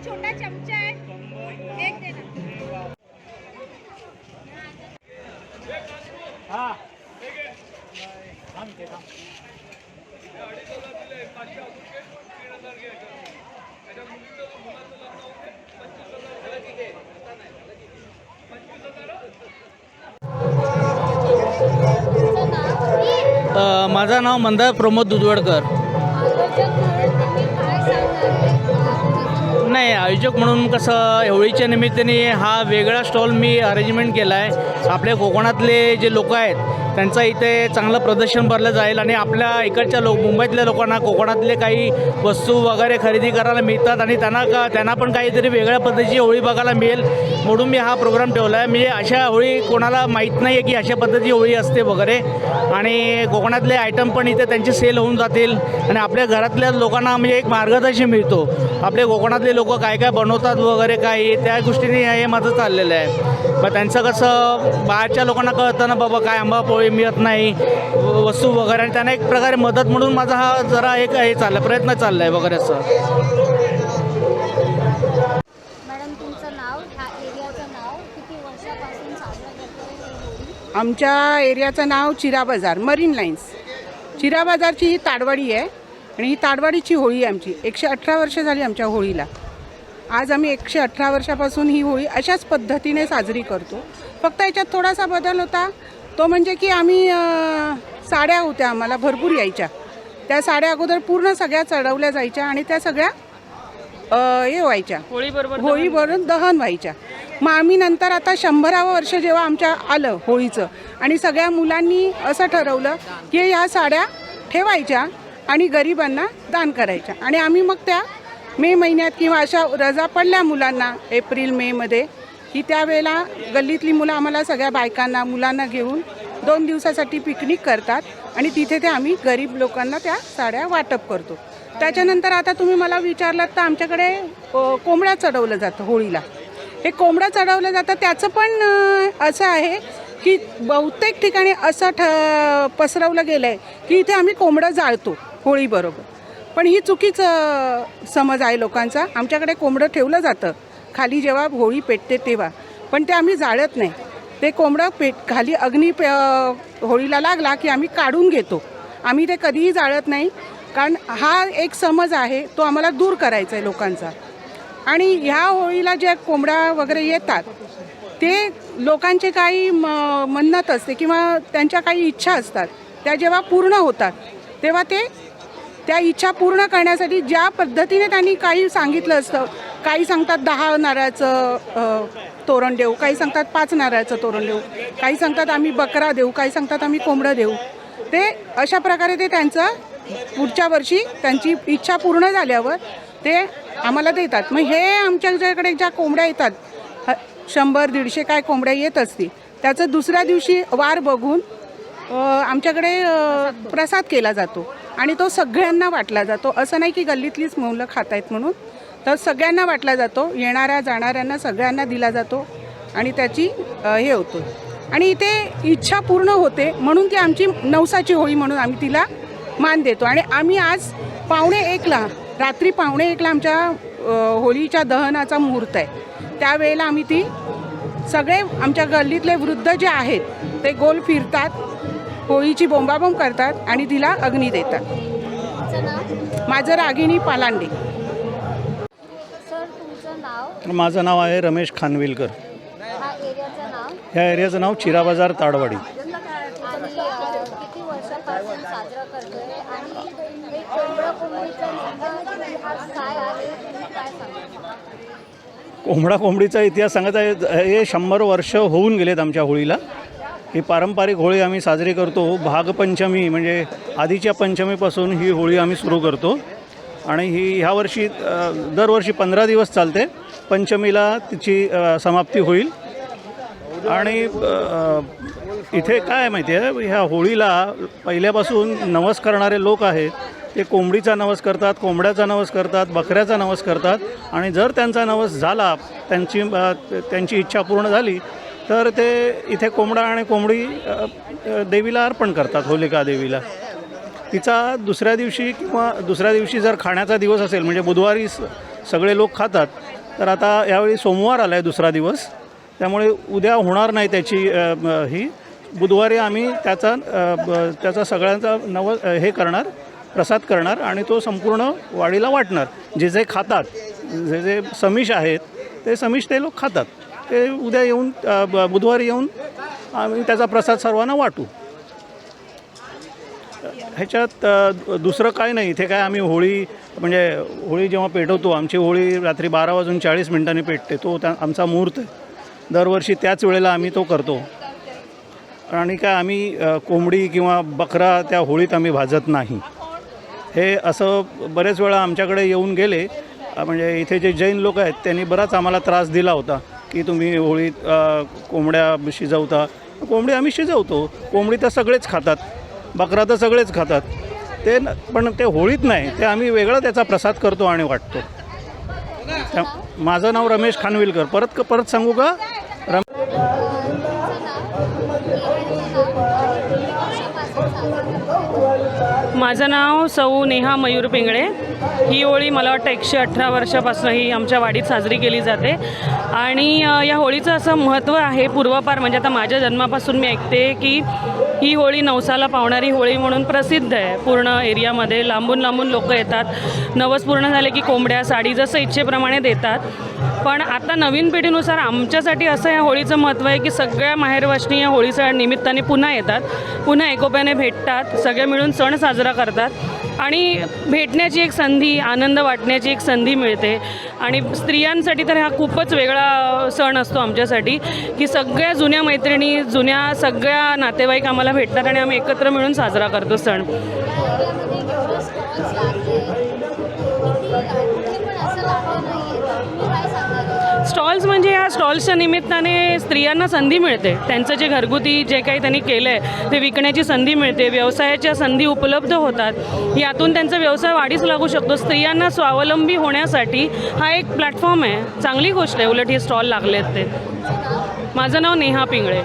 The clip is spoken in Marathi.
छोटा चमचा है, एक देना। हाँ माझं नाव मंदार प्रमोद दुधवडकर। नाही, आयोजक म्हणून कसं होळीच्या निमित्ताने हा वेगळा स्टॉल मी अरेंजमेंट केला आहे। आपल्या कोकणातले जे लोक आहेत त्यांचा इथे चांगलं प्रदर्शन भरलं जाईल आणि आपल्या इकडच्या मुंबईतल्या लोकांना कोकणातले काही वस्तू वगैरे खरेदी करायला मिळतात आणि त्यांना पण काहीतरी वेगळ्या पद्धतीची होळी बघायला मिळेल म्हणून मी हा प्रोग्राम ठेवला आहे। म्हणजे अशा होळी कोणाला माहीत नाही आहे की अशा पद्धतीची होळी असते वगैरे, आणि कोकणातले आयटम पण इथे त्यांचे सेल होऊन जातील आणि आपल्या घरातल्या लोकांना म्हणजे एक मार्गदर्शन मिळतो। आपले कोकणातले लोक काय काय बनवतात वगैरे काही त्या गोष्टींनी हे माझं चाललेलं आहे। मग त्यांचं कसं बाहेरच्या लोकांना कळतं ना बाबा काय आंबा पोळी मिळत नाही वस्तू वगैरे, आणि त्यांना एक प्रकारे मदत म्हणून माझा हा जरा एक हे चालला प्रयत्न चालला आहे वगैरे असं। मॅडम तुमचं नाव, ह्या एरियाचं नाव, किती वर्षापासून साजरा करतो? आमच्या एरियाचं नाव चिरा बाजार, मरीन लाईन्स। चिरा बाजारची ही ताडवाडी आहे आणि ही ताडवाडीची होळी आहे आमची। 118 वर्ष झाली आमच्या होळीला। आज आम्ही 118 वर्षापासून ही होळी अशाच पद्धतीने साजरी करतो। फक्त याच्यात थोडासा बदल होता तो म्हणजे की आम्ही साड्या होत्या, आम्हाला भरपूर यायच्या। त्या साड्या अगोदर पूर्ण सगळ्या चढवल्या जायच्या आणि त्या सगळ्या हे व्हायच्या, होळीबरोबर दहन व्हायच्या। मग आम्ही नंतर आता 100वे वर्ष जेव्हा आमच्या आलं होळीचं आणि सगळ्या मुलांनी असं ठरवलं की ह्या साड्या ठेवायच्या आणि गरिबांना दान करायच्या, आणि आम्ही मग त्या मे महिन्यात किंवा अशा रजा पडल्या मुलांना एप्रिल मेमध्ये की त्यावेळेला गल्लीतली मुलं आम्हाला सगळ्या बायकांना मुलांना घेऊन 2 दिवसासाठी पिकनिक करतात आणि तिथे ते आम्ही गरीब लोकांना त्या साड्या वाटप करतो। त्याच्यानंतर आता तुम्ही मला विचारलात तर आमच्याकडे कोंबड्या चढवलं जातं होळीला। हे कोंबडं चढवलं जातं त्याचं पण असं आहे की बहुतेक ठिकाणी असं पसरवलं गेलं आहे की इथे आम्ही कोंबडं जाळतो होळीबरोबर, पण ही चुकीचं समज आहे लोकांचा। आमच्याकडे कोंबडं ठेवलं जातं खाली जेव्हा होळी पेटते तेव्हा, पण ते आम्ही जाळत नाही। ते कोंबडं खाली अग्नी होळीला लागला की आम्ही काढून घेतो, आम्ही ते कधीही जाळत नाही, कारण हा एक समज आहे तो आम्हाला दूर करायचा आहे लोकांचा। आणि ह्या होळीला ज्या कोंबड्या वगैरे येतात ते लोकांचे काही मन्नत असते किंवा त्यांच्या काही इच्छा असतात, त्या जेव्हा पूर्ण होतात तेव्हा ते त्या इच्छा पूर्ण करण्यासाठी ज्या पद्धतीने त्यांनी काही सांगितलं असतं, काही सांगतात 10 नारळाचं तोरण देऊ, काही सांगतात 5 नारळाचं तोरण देऊ, काही सांगतात आम्ही बकरा देऊ, काही सांगतात आम्ही कोंबडं देऊ। ते अशा प्रकारे ते त्यांचं पुढच्या वर्षी त्यांची इच्छा पूर्ण झाल्यावर ते आम्हाला देतात। मग हे आमच्याकडे ज्या कोंबड्या येतात 100-150 काय कोंबड्या येत असतील त्याचं दुसऱ्या दिवशी वार बघून आमच्याकडे प्रसाद केला जातो आणि तो सगळ्यांना वाटला जातो. असं नाही की गल्लीतलीच मुलं खात आहेत म्हणून, तर सगळ्यांना वाटला जातो. येणाऱ्या जाणाऱ्यांना सगळ्यांना दिला जातो आणि त्याची हे होतो. आणि इथे इच्छा पूर्ण होते म्हणून ती आमची नवसाची होळी म्हणून आम्ही तिला मान देतो. आणि आम्ही आज 1:15 रात्री 1:15 आमच्या होळीच्या दहनाचा मुहूर्त आहे. त्यावेळेला आम्ही ती सगळे आमच्या गल्लीतले वृद्ध जे आहेत ते गोल फिरतात, होळीची बोंबाबोंब करतात आणि तिला अग्नी देतात. तुमचं नाव? माझं रागिणी पालांडे. सर तुमचं नाव? माझं नाव आहे रमेश खानविलकर. ह्या एरियाचं नाव? ह्या एरियाचं नाव चिरा बाजार ताडवाडी. आणि किती वर्षापासून साजरा करतोय आणि हे कोंबडा कोंबडीचा इतिहास काय आहे, तुम्ही काय सांगा? कोंबडा कोंबडीचा इतिहास सांगायचा आहे. हे 100 वर्ष होऊन गेलेत आमच्या होळीला. ही पारंपरिक होळी आम्ही साजरी करतो. भागपंचमी म्हणजे आधीच्या पंचमीपासून ही होळी आम्ही सुरू करतो आणि ही ह्या वर्षी दरवर्षी 15 दिवस चालते. पंचमीला तिची समाप्ती होईल. आणि इथे काय माहिती आहे, ह्या होळीला पहिल्यापासून नवस करणारे लोक आहेत ते कोंबडीचा नवस करतात, कोंबड्याचा नवस करतात, बकऱ्याचा नवस करतात. आणि जर त्यांचा नवस झाला, त्यांची इच्छा पूर्ण झाली तर ते इथे कोंबडा आणि कोंबडी देवीला अर्पण करतात, होलिका देवीला. तिचा दुसऱ्या दिवशी जर खाण्याचा दिवस असेल म्हणजे बुधवारी सगळे लोक खातात, तर आता यावेळी सोमवार आला आहे दुसरा दिवस, त्यामुळे उद्या होणार नाही त्याची ही. बुधवारी आम्ही त्याचा सगळ्यांचा हे करणार, प्रसाद करणार आणि तो संपूर्ण वाडीला वाटणार. जे जे खातात, जे समिष आहेत ते समिष ते लोक खातात. ते उद्या येऊन बुधवारी येऊन आम्ही त्याचा प्रसाद सर्वांना वाटू. ह्याच्यात दुसरं काय नाही. इथे काय आम्ही होळी जेव्हा पेटवतो, आमची होळी रात्री 12:40 पेटते. तो आमचा मुहूर्त आहे. दरवर्षी त्याच वेळेला आम्ही तो करतो. आणि काय आम्ही कोंबडी किंवा बकरा त्या होळीत आम्ही भाजत नाही. हे असं बरेच वेळा आमच्याकडे येऊन गेले. म्हणजे इथे जे जैन लोक आहेत त्यांनी बराच आम्हाला त्रास दिला होता की तुम्ही होळीत कोंबड्या शिजवता. कोंबडी आम्ही शिजवतो. कोंबडी तर सगळेच खातात, बकरा तर सगळेच खातात. पण ते होळीत नाही, ते आम्ही वेगळा त्याचा प्रसाद करतो आणि वाटतो. माझं नाव रमेश खानविलकर. परत सांगू का? माझं नाव सौ नेहा मयूर पिंगळे. ही होळी मला वाटतं 118 वर्षापासून ही आमच्या वाडीत साजरी केली जाते. आणि या होळीचं असं महत्त्व आहे पूर्वापार, म्हणजे आता माझ्या जन्मापासून मी ऐकते की ही होळी नवसाला पावणारी होळी म्हणून प्रसिद्ध आहे. पूर्ण एरियामध्ये लांबून लांबून लोक येतात. नवस पूर्ण झाले की कोंबड्या, साडी जसं इच्छेप्रमाणे देतात. पण आता नवीन पिढीनुसार आमच्यासाठी असं या होळीचं महत्त्व आहे की सगळ्या माहेरवाशिणी या होळीच्या निमित्ताने पुन्हा येतात, पुन्हा एकोप्याने भेटतात, सगळे मिळून सण साजरा करतात. आणि भेटण्याची एक संधी, आनंद वाटण्याची एक संधी मिळते. आणि स्त्रियांसाठी तर हा खूपच वेगळा सण असतो आमच्यासाठी की सगळ्या जुन्या मैत्रिणी, जुन्या सगळ्या नातेवाईक आम्हाला भेटतात आणि आम्ही एकत्र मिळून साजरा करतो सण. स्टॉल्स म्हणजे या स्टॉल्सच्या निमित्ताने स्त्रियांना संधी मिळते. त्यांचं जे घरगुती जे काही त्यांनी केलं आहे ते विकण्याची संधी मिळते, व्यवसायाच्या संधी उपलब्ध होतात. यातून त्यांचा व्यवसाय वाढीस लागू शकतो. स्त्रियांना स्वावलंबी होण्यासाठी हा एक प्लॅटफॉर्म आहे. चांगली गोष्ट आहे उलट हे स्टॉल लागले आहेत ते. माझं नाव नेहा पिंगळे.